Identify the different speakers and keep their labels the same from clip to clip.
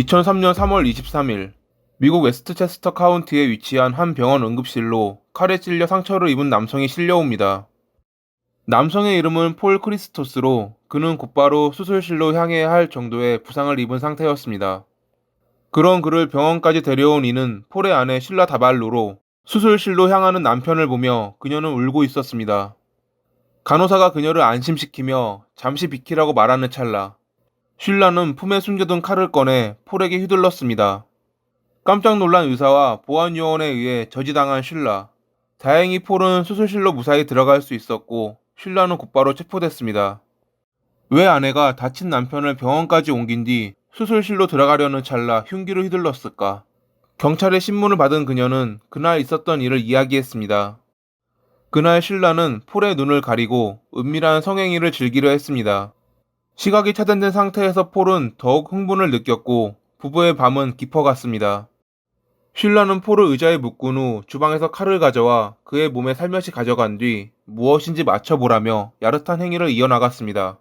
Speaker 1: 2003년 3월 23일, 미국 웨스트체스터 카운티에 위치한 한 병원 응급실로 칼에 찔려 상처를 입은 남성이 실려옵니다. 남성의 이름은 폴 크리스토스로 그는 곧바로 수술실로 향해야 할 정도의 부상을 입은 상태였습니다. 그런 그를 병원까지 데려온 이는 폴의 아내 실라 다발로로 수술실로 향하는 남편을 보며 그녀는 울고 있었습니다. 간호사가 그녀를 안심시키며 잠시 비키라고 말하는 찰나 실라는 품에 숨겨둔 칼을 꺼내 폴에게 휘둘렀습니다. 깜짝 놀란 의사와 보안요원에 의해 저지당한 실라. 다행히 폴은 수술실로 무사히 들어갈 수 있었고 실라는 곧바로 체포됐습니다. 왜 아내가 다친 남편을 병원까지 옮긴 뒤 수술실로 들어가려는 찰나 흉기를 휘둘렀을까? 경찰의 신문을 받은 그녀는 그날 있었던 일을 이야기했습니다. 그날 실라는 폴의 눈을 가리고 은밀한 성행위를 즐기려 했습니다. 시각이 차단된 상태에서 폴은 더욱 흥분을 느꼈고 부부의 밤은 깊어갔습니다. 실라는 폴을 의자에 묶은 후 주방에서 칼을 가져와 그의 몸에 살며시 가져간 뒤 무엇인지 맞춰보라며 야릇한 행위를 이어나갔습니다.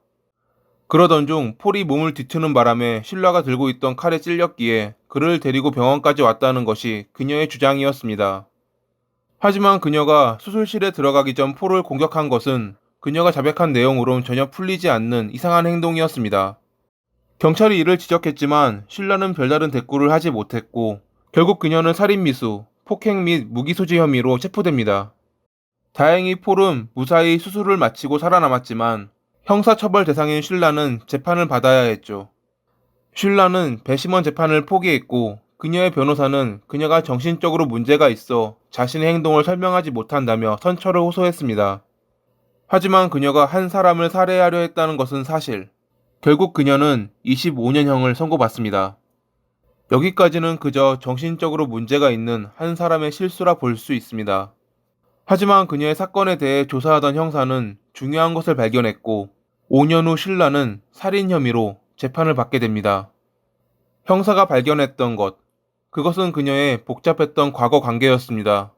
Speaker 1: 그러던 중 폴이 몸을 뒤트는 바람에 실라가 들고 있던 칼에 찔렸기에 그를 데리고 병원까지 왔다는 것이 그녀의 주장이었습니다. 하지만 그녀가 수술실에 들어가기 전 폴을 공격한 것은 그녀가 자백한 내용으론 전혀 풀리지 않는 이상한 행동이었습니다. 경찰이 이를 지적했지만 실라는 별다른 대꾸를 하지 못했고 결국 그녀는 살인미수, 폭행 및 무기소지 혐의로 체포됩니다. 다행히 폴은 무사히 수술을 마치고 살아남았지만 형사처벌 대상인 실라는 재판을 받아야 했죠. 실라는 배심원 재판을 포기했고 그녀의 변호사는 그녀가 정신적으로 문제가 있어 자신의 행동을 설명하지 못한다며 선처를 호소했습니다. 하지만 그녀가 한 사람을 살해하려 했다는 것은 사실. 결국 그녀는 25년형을 선고받습니다. 여기까지는 그저 정신적으로 문제가 있는 한 사람의 실수라 볼 수 있습니다. 하지만 그녀의 사건에 대해 조사하던 형사는 중요한 것을 발견했고 5년 후 실라는 살인 혐의로 재판을 받게 됩니다. 형사가 발견했던 것, 그것은 그녀의 복잡했던 과거 관계였습니다.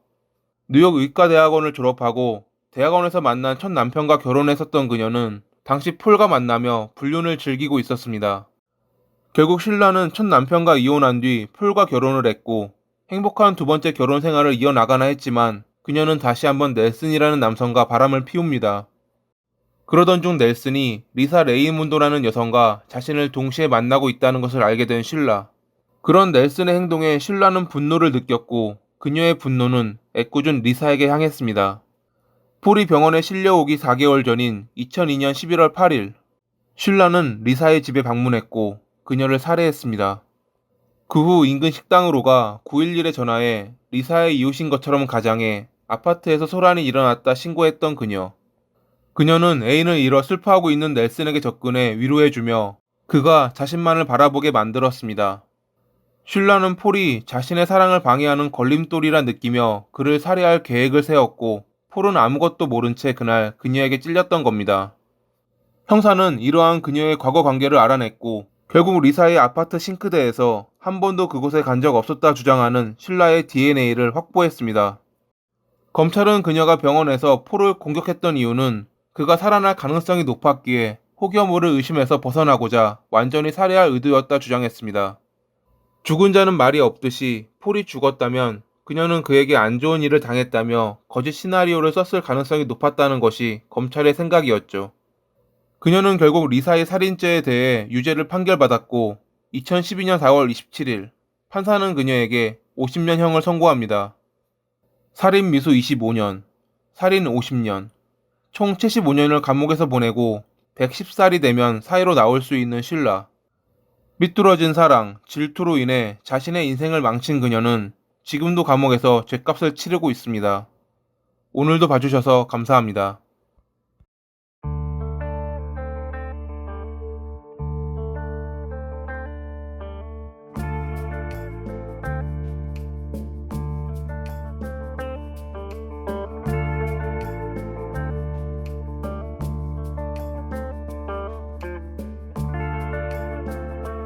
Speaker 1: 뉴욕 의과대학원을 졸업하고 대학원에서 만난 첫 남편과 결혼했었던 그녀는 당시 폴과 만나며 불륜을 즐기고 있었습니다. 결국 실라는 첫 남편과 이혼한 뒤 폴과 결혼을 했고 행복한 두 번째 결혼 생활을 이어나가나 했지만 그녀는 다시 한번 넬슨이라는 남성과 바람을 피웁니다. 그러던 중 넬슨이 리사 레이문도라는 여성과 자신을 동시에 만나고 있다는 것을 알게 된 실라. 그런 넬슨의 행동에 실라는 분노를 느꼈고 그녀의 분노는 애꿎은 리사에게 향했습니다. 폴이 병원에 실려오기 4개월 전인 2002년 11월 8일, 실라는 리사의 집에 방문했고 그녀를 살해했습니다. 그 후 인근 식당으로 가 911에 전화해 리사의 이웃인 것처럼 가장해 아파트에서 소란이 일어났다 신고했던 그녀. 그녀는 애인을 잃어 슬퍼하고 있는 넬슨에게 접근해 위로해주며 그가 자신만을 바라보게 만들었습니다. 실라는 폴이 자신의 사랑을 방해하는 걸림돌이라 느끼며 그를 살해할 계획을 세웠고 폴은 아무것도 모른 채 그날 그녀에게 찔렸던 겁니다. 형사는 이러한 그녀의 과거 관계를 알아냈고 결국 리사의 아파트 싱크대에서 한 번도 그곳에 간 적 없었다 주장하는 실라의 DNA를 확보했습니다. 검찰은 그녀가 병원에서 폴을 공격했던 이유는 그가 살아날 가능성이 높았기에 혹여모를 의심해서 벗어나고자 완전히 살해할 의도였다 주장했습니다. 죽은 자는 말이 없듯이 폴이 죽었다면 그녀는 그에게 안 좋은 일을 당했다며 거짓 시나리오를 썼을 가능성이 높았다는 것이 검찰의 생각이었죠. 그녀는 결국 리사의 살인죄에 대해 유죄를 판결받았고 2012년 4월 27일 판사는 그녀에게 50년형을 선고합니다. 살인 미수 25년, 살인 50년, 총 75년을 감옥에서 보내고 110살이 되면 사회로 나올 수 있는 실라. 삐뚤어진 사랑, 질투로 인해 자신의 인생을 망친 그녀는 지금도 감옥에서 죗값을 치르고 있습니다. 오늘도 봐주셔서 감사합니다.